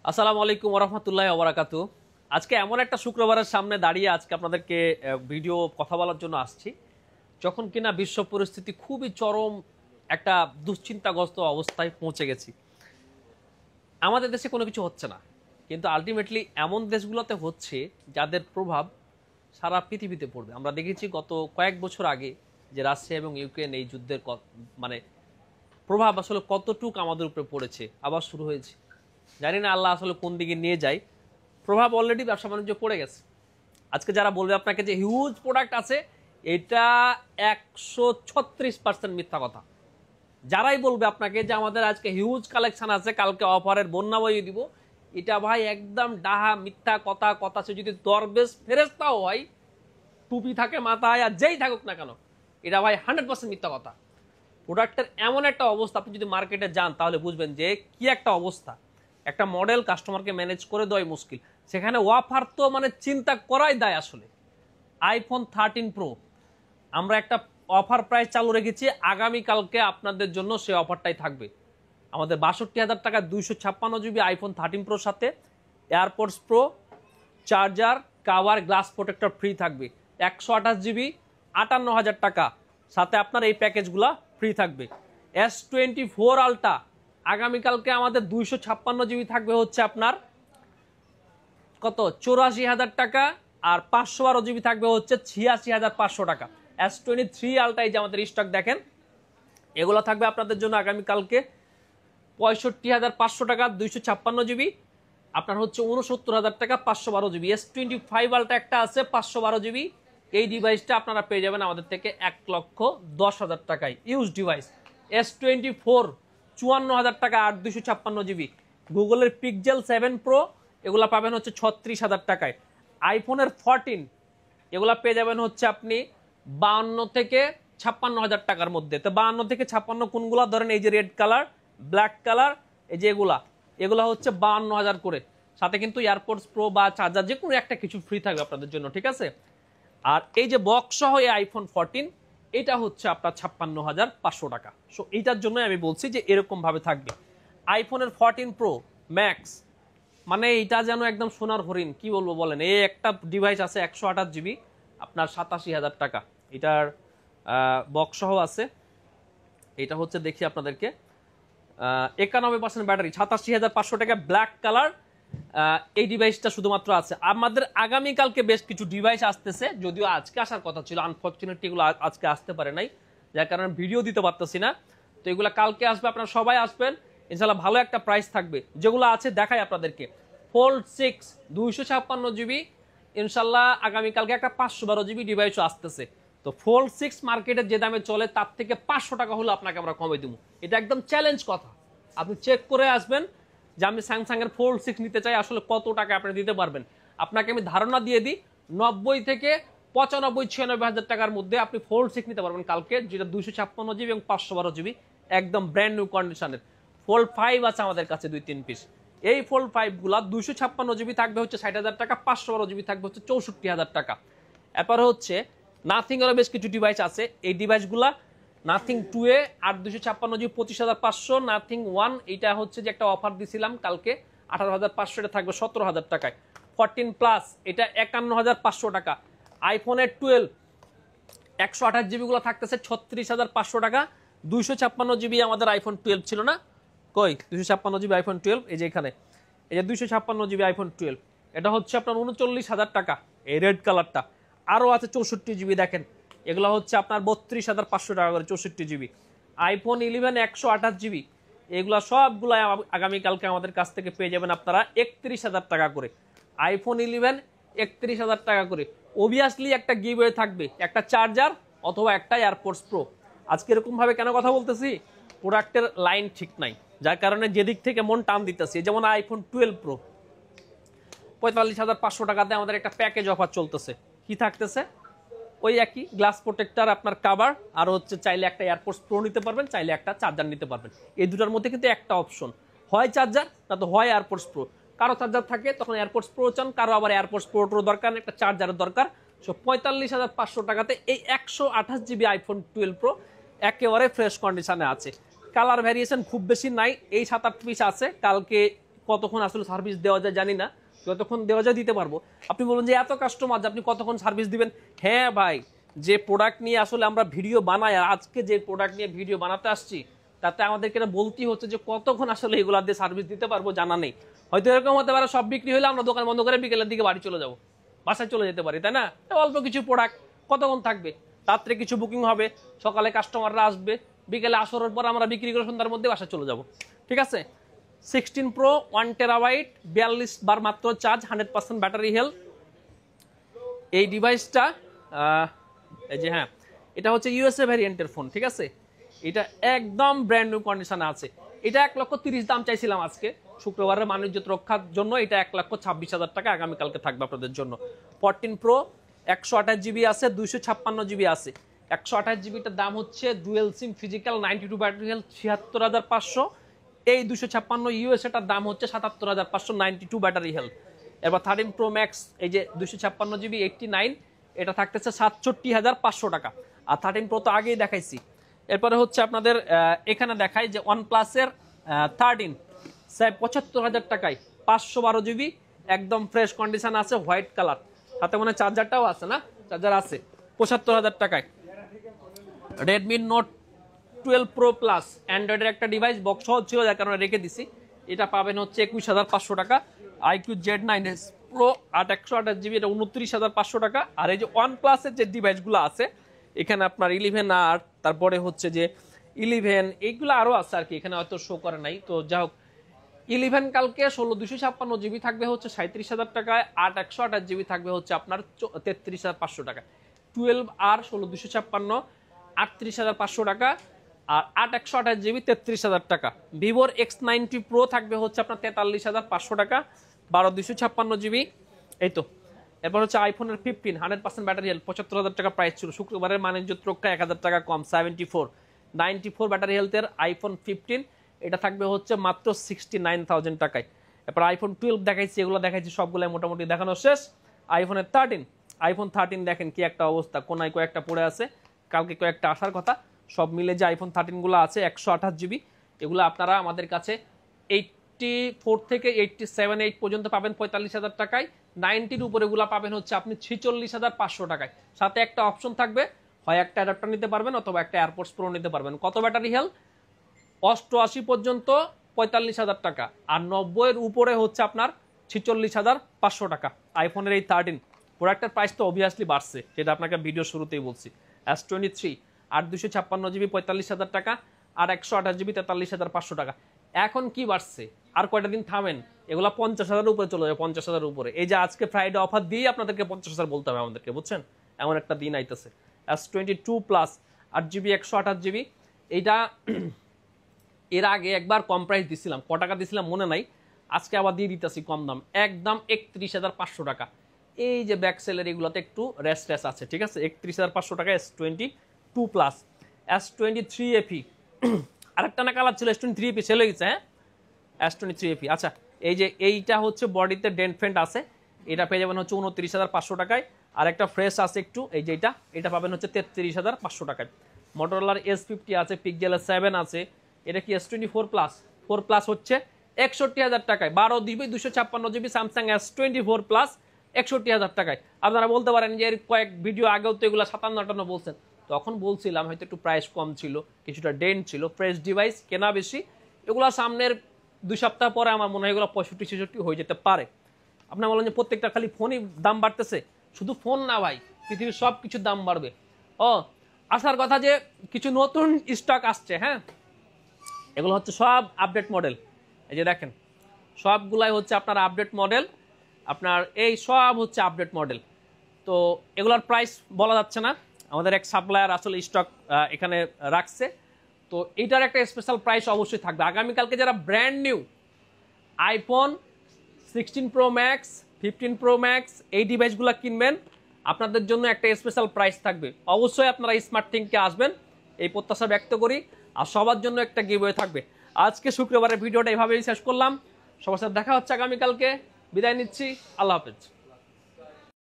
আসসালামু আলাইকুম ওরহমতুল্লাহ ওবরাকাতু। আজকে এমন একটা শুক্রবারের সামনে দাঁড়িয়ে আজকে আপনাদেরকে ভিডিও কথা বলার জন্য আসছি, যখন কিনা বিশ্ব পরিস্থিতি খুবই চরম একটা দুশ্চিন্তাগ্রস্ত অবস্থায় পৌঁছে গেছি। আমাদের দেশে কোনো কিছু হচ্ছে না, কিন্তু আলটিমেটলি এমন দেশগুলোতে হচ্ছে যাদের প্রভাব সারা পৃথিবীতে পড়বে। আমরা দেখেছি গত কয়েক বছর আগে যে রাশিয়া এবং ইউক্রেন এই যুদ্ধের মানে প্রভাব আসলে কতটুকু আমাদের উপরে পড়েছে, আবার শুরু হয়েছে। জানি না আল্লাহ আসলে কোন দিকে নিয়ে যায়। প্রভাব অলরেডি ব্যবসা বাণিজ্য পড়ে গেছে। আজকে যারা বলবে আপনাকে যে হিউজ প্রোডাক্ট আছে, এটা 136% মিথ্যা কথা। যারাই বলবে আপনাকে যে আমাদের আজকে হিউজ কালেকশন আছে, কালকে অফারের বন্যা বইয়ে দিব, এটা ভাই একদম ডাহা মিথ্যা কথা। কথা সে যদি দরবেশ ফেরেস্তাও হয়, টুপি থাকে মাথায় আর যেই থাকুক না কেন, এটা ভাই 100% মিথ্যা কথা। প্রোডাক্টের এমন একটা অবস্থা, আপনি যদি মার্কেটে যান তাহলে বুঝবেন যে কি একটা অবস্থা। একটা মডেল কাস্টমারকে ম্যানেজ করে দেওয়াই মুশকিল, সেখানে অফার তো মানে চিন্তা করাই দেয়। আসলে আইফোন 13 প্রো আমরা একটা অফার প্রাইস চালু রেখেছি, আগামীকালকে আপনাদের জন্য সেই অফারটাই থাকবে। আমাদের 62,000 টাকা 256 জিবি আইফোন 13 প্রোর সাথে airports pro, charger, cover, glass protector free থাকবে। 128 জিবি 58,000 টাকা, সাথে আপনার এই প্যাকেজগুলো ফ্রি থাকবে। S24 আলট্রা আগামীকালকে আমাদের 256 জিবি থাকবে হচ্ছে আপনার কত 84,000 টাকা, আর 512 জিবি থাকবে হচ্ছে 86,500 টাকা। S23 আলট্রা এই যে আমাদের স্টক দেখেন, এগুলো থাকবে আপনাদের জন্য আগামীকালকে 65,500 টাকা 256 জিবি, আপনার হচ্ছে 69,000 টাকা 512 জিবি। S25 আলট্রা একটা আছে 512 জিবি, এই ডিভাইসটা আপনারা পেয়ে যাবেন আমাদের থেকে 1,10,000 টাকায় ইউজ ডিভাইস। S24 54,000 টাকা 8 256 জিবি। গুগলের পিক্সেল 7 প্রো এগুলা পাবেন হচ্ছে 36,000 টাকায়। আইফোনের 14 এগুলা পেয়ে যাবেন হচ্ছে আপনি 52 থেকে 56,000 টাকার মধ্যে। তো 52 থেকে 56 কোনগুলা ধরেন, এই যে রেড কালার, ব্ল্যাক কালার, এই যে এগুলা হচ্ছে 52,000 করে, সাথে কিন্তু এয়ারপোর্টস প্রো বা চার্জার যে কোনো একটা কিছু ফ্রি থাকবে আপনাদের জন্য, ঠিক আছে। আর এই যে বক্স সহ এই আইফোন 14 এটা হচ্ছে আপনার 56,500 টাকা। সো এইটার জন্য আমি বলছি যে এরকম ভাবে থাকবে। আইফোনের 14 প্রো ম্যাক্স মানে এটা যেন একদম সোনার হরিণ, কি বলবো বলেন। এই একটা ডিভাইস আছে 128 জিবি, আপনার 87,000 টাকা। এটার বক্স সহ আছে। এটা হচ্ছে দেখি আপনাদেরকে 91% ব্যাটারি, 87,500 টাকা, ব্ল্যাক কালার। এই ডিভাইসটা শুধুমাত্র আছে। আমাদের আগামীকালকে বেশ কিছু ডিভাইস আসতেছে, যদিও আজকে আসার কথা ছিল, আনফর্চুনেটলি এগুলো আজকে আসতে পারে নাই, যার কারণে ভিডিও দিতে পারতেছি না। তো এগুলো কালকে আসবে, আপনারা সবাই আসবেন ইনশাল্লাহ। ভালো একটা প্রাইস থাকবে। যেগুলো আছে দেখাই আপনাদেরকে। ফোল্ড 6 256 জিবি ইনশাল্লাহ আগামীকালকে একটা 512 জিবি ডিভাইসও আসতেছে। তো ফোল্ড 6 মার্কেটে যে দামে চলে তার থেকে 500 টাকা হলে আপনাকে আমরা কমে দেবো, এটা একদম চ্যালেঞ্জ কথা। আপনি চেক করে আসবেন যে আমি স্যামসাং এর ফোল্ড 6 নিতে চাই, আসলে কত টাকা আপনি দিতে পারবেন। আপনাকে আমি ধারণা দিয়ে দিই, 90 থেকে 95-96 হাজার টাকার মধ্যে আপনি ফোল্ড 6 নিতে পারবেন কালকে, যেটা 256 জিবি এবং 512 জিবি, একদম ব্র্যান্ড নিউ কন্ডিশনের। ফোল্ড 5 আছে আমাদের কাছে 2-3 পিস। এই ফোল্ড 5 গুলা 256 জিবি থাকবে হচ্ছে 60,000 টাকা, 512 জিবি থাকবে হচ্ছে 64,000 টাকা। এরপরে হচ্ছে নাথিং এর বেশ কিছু ডিভাইস আছে। এই ডিভাইসগুলা নাথিং 2A 8 256 জিবি 25,500, নাথিং 1 এটা হচ্ছে যে একটা অফার দিছিলাম কালকে 18,500, এটা থাকবে 17,000 টাকায়। 14 প্লাস এটা 51,500 টাকা। আইফোনের 12 128 জিবি গুলো থাকতেছে 36,500 টাকা। 256 জিবি আমাদের আইফোন 12 ছিল না, কই 256 জিবি আইফোন 12, এই যে এখানে, এই যে 256 জিবি আইফোন 12, এটা হচ্ছে আপনার 39,000 টাকা, এই রেড কালারটা। আরও আছে 64 জিবি, দেখেন এগুলো হচ্ছে আপনার 32,500 টাকা করে 64 জিবি। আইফোন 11 128 জিবি, এগুলো সবগুলো আগামীকালকে আমাদের কাছ থেকে পেয়ে যাবেন আপনারা 31,000 টাকা করে। আইফোন 11 31,000 টাকা করে। অবভিয়াসলি একটা গিভওয়ে থাকবে, একটা চার্জার অথবা একটা এয়ারপোর্টস প্রো। আজকে এরকম ভাবে কেন কথা বলতেছি, প্রোডাক্টের লাইন ঠিক নাই, যার কারণে যেদিক থেকে মন টান দিতেছি। যেমন আইফোন 12 প্রো 45,500 টাকাতে আমাদের একটা প্যাকেজ অফার চলতেছে। কি থাকতেছে, ওই একই গ্লাস প্রোটেক্টর, আপনার কাভার, আর হচ্ছে চাইলে একটা এয়ারপোর্টস প্রো নিতে পারবেন, চাইলে একটা চার্জার নিতে পারবেন। এই দুটার মধ্যে কিন্তু একটা অপশন, হয় চার্জার না তো হয় এয়ারপোর্টস প্রো। কারো চার্জার থাকে তখন এয়ারপোর্টস প্রো চান, কারো আবার এয়ারপোর্টস প্রোর দরকার, একটা চার্জারের দরকার। সো 45,500 টাকাতে এই 128 জিবি আইফোন 12 প্রো একেবারে ফ্রেশ কন্ডিশনে আছে। কালার ভ্যারিয়েশন খুব বেশি নাই, এই 7-8 পিস আছে। কালকে কতক্ষণ আসলে সার্ভিস দেওয়া যায় জানি না, যতক্ষণ দেওয়া যায় দিতে পারবো। আপনি বলুন যে এত কাস্টমার যে আপনি কতক্ষণ সার্ভিস দিবেন? হ্যাঁ ভাই, যে প্রোডাক্ট নিয়ে আসলে আমরা ভিডিও বানাই, আর আজকে যে প্রোডাক্ট নিয়ে ভিডিও বানাতে আসছি তাতে আমাদেরকে এটা বলতেই হচ্ছে যে কতক্ষণ আসলে এগুলা দিয়ে সার্ভিস দিতে পারবো জানা নেই। হয়তো এরকম হতে পারে সব বিক্রি হলে আমরা দোকান বন্ধ করে বিকেলের দিকে বাড়ি চলে যাবো, বাসায় চলে যেতে পারি, তাই না? অল্প কিছু প্রোডাক্ট কতক্ষণ থাকবে? রাত্রে কিছু বুকিং হবে, সকালে কাস্টমাররা আসবে, বিকেলে আসরের পর আমরা বিক্রি করে সন্ধ্যার মধ্যে বাসায় চলে যাব। ঠিক আছে? 16 Pro 1 TB 42 বার মাত্র চার্জ, 100% ব্যাটারি হেলথ। এই ডিভাইসটা এই যে হ্যাঁ, এটা হচ্ছে ইউএসএ ভ্যারিয়েন্টের ফোন। ঠিক আছে, এটা একদম ব্র্যান্ড নিউ কন্ডিশনে আছে। এটা 1,30,000 দাম চাইছিলাম আজকে, শুক্রবারের বাণিজ্য রক্ষার জন্য এটা 1,26,000 টাকা আগামীকালকে থাকবে আপনাদের জন্য। 14 Pro 128 জিবি আছে, 256 জিবি আছে। 128 জিবিটার দাম হচ্ছে ডুয়েল সিম ফিজিক্যাল 92 ব্যাটারি হেলথ 76,500। এই 256 ইউএসএটার দাম হচ্ছে 77,500 92 ব্যাটারি হেলথ। এবার 13 Pro Max এই যে 256 জিবি 89, এটা থাকতেছে 67,500 টাকা। আর 13 Pro তো আগেই দেখাইছি। এরপরে হচ্ছে আপনাদের এখানে দেখাই যে OnePlus-এর 13 75,000 টাকায় 512 জিবি, একদম ফ্রেশ কন্ডিশন আছে, হোয়াইট কালার, সাথে মনে চার্জারটাও আছে না? চার্জার আছে, 75,000 টাকায়। Redmi Note 12 Pro Plus অ্যান্ড্রয়েডের একটা ডিভাইস, বক্স সহ ছিল যার কারণে রেখে দিছি, এটা পাবেন হচ্ছে 21,500 টাকা। IQ Z9s Pro 128 জিবি, এটা 29,500 টাকা। আর এই যে OnePlus-এর যে ডিভাইসগুলো আছে এখানে আপনার 11R, তারপরে হচ্ছে যে 11, এইগুলো আরও আছে আর কি, এখানে হয়তো শো করে নাই। তো যাই হোক, 11 কালকে 16,256 জিবি থাকবে হচ্ছে 37,000 টাকায়, 128 জিবি থাকবে হচ্ছে আপনার 33,500 টাকা। 12R 16,256 38,500 টাকা, আর 128 জিবি 33,000 টাকা। ভিভোর X90 Pro থাকবে হচ্ছে আপনার 43,500 টাকা, 12,256 জিবি। এই তো। এরপর হচ্ছে আইফোনের 15 100% ব্যাটারি হেলথ 75,000 টাকা প্রাইস ছিল, শুক্রবারের বাণিজ্য রক্ষা 1,000 টাকা কম, 94 ব্যাটারি হেলথের আইফোন 15, এটা থাকবে হচ্ছে মাত্র 69,000 টাকায়। এরপর আইফোন 12 দেখাইছি, এগুলো দেখাইছি সবগুলো মোটামুটি দেখানো শেষ। আইফোন 13 দেখেন কি একটা অবস্থা, কোনায় কয়েকটা পড়ে আছে, কালকে কয়েকটা আসার কথা। সব মিলে যে আইফোন 13 গুলো আছে 128 জিবি, এগুলো আপনারা আমাদের কাছে 84 থেকে 87 8 পর্যন্ত পাবেন 45,000 টাকায়। 90-র উপরে গুলা পাবেন হচ্ছে আপনি 46,500 টাকায়। সাথে একটা অপশন থাকবে, হয় একটা অ্যাডাপ্টার নিতে পারবেন অথবা একটা এয়ারপোর্টস প্রো নিতে পারবেন। কত ব্যাটারি হেলথ? 88 পর্যন্ত 45,000 টাকা, আর 90-এর উপরে হচ্ছে আপনার 46,500 টাকা। আইফোনের এই 13 প্রোডাক্টের প্রাইস তো অবভিয়াসলি বাড়ছে, যেটা আপনাকে ভিডিও শুরুতেই বলছি। S23 8 256 জিবি 45,000 টাকা, আর 128 জিবি 43,500 টাকা। এখন কি বাড়ছে? আর কয়টা দিন থামেন, এগুলা 50,000 উপরে চলে যাবে, 50,000 উপরে। এই যে আজকে ফ্রাইডে অফার দিয়ে আপনাদেরকে 50,000 বলতে হবে আমাদেরকে, বুঝছেন? এমন একটা দিন আইতেছে। S22 প্লাস 8 জিবি 128 জিবি, এইটা এর আগে একবার কম প্রাইস দিছিলাম, ক টাকা দিছিলাম মনে নাই, আজকে আবার দিয়ে দিতেছি কম দাম, একদম 31,500 টাকা। এই যে ব্যাক সেলের এগুলোতে একটু রেস আছে, ঠিক আছে? 31,500 টাকা S22 প্লাস। S23 FE আরেকটা না কালার ছিল, S23 FE সেল হয়ে গেছে। হ্যাঁ, S23 FE। আচ্ছা, এই যে এইটা হচ্ছে বডিতে ডেন্ট ফেন্ট আছে, এটা পেয়ে যাবেন হচ্ছে 29,500 টাকায়। আর একটা ফ্রেশ আছে একটু, এই যে এটা পাবেন হচ্ছে 33,500 টাকায়। মোটরোলার S50 আছে, পিক্সেলের 7 আছে। এটা কি S24 প্লাস? 4 প্লাস হচ্ছে 61,000 টাকায়, 12 GB 256 GB Samsung S24 plus 61,000 টাকায়। আপনারা বলতে পারেন যে এর কয়েক ভিডিও আগেও তো এগুলো 57-58 বলছেন, তখন বলছিলাম হয়তো একটু প্রাইস কম ছিল, কিছুটা ডেন্ট ছিল, ফ্রেশ ডিভাইস কেনা বেশি, এগুলো সামনের 2 সপ্তাহ পরে আমার মনে হয় এগুলো 65-66 হয়ে যেতে পারে। আপনারা বলেন যে প্রত্যেকটা খালি ফোনই দাম বাড়তেছে, শুধু ফোন না ভাই, পৃথিবীর সব কিছুর দাম বাড়বে। আসার কথা যে কিছু নতুন স্টক আসছে। হ্যাঁ, এগুলো হচ্ছে সব আপডেট মডেল। এই যে দেখেন, সবগুলাই হচ্ছে আপনার আপডেট মডেল, আপনার এই সব হচ্ছে আপডেট মডেল। তো এগুলোর প্রাইস বলা যাচ্ছে না, আমাদের এক সাপ্লায়ার আসলে স্টক এখানে রাখছে, তো এইটার একটা স্পেশাল প্রাইস অবশ্যই থাকবে। আগামীকালকে যারা brand new iPhone 16 Pro Max 15 Pro Max এই ডিভাইসগুলো কিনবেন, আপনাদের জন্য একটা স্পেশাল প্রাইস থাকবে। অবশ্যই আপনারা স্মার্ট থিংকে আসবেন, এই প্রত্যাশা ব্যক্ত করি। আর সবার জন্য একটা গিভওয়ে থাকবে। আজকে শুক্রবারের ভিডিওটা এভাবেই শেষ করলাম, সবার সাথে দেখা হচ্ছে আগামীকালকে। বিদায় নিচ্ছি, আল্লাহ হাফেজ।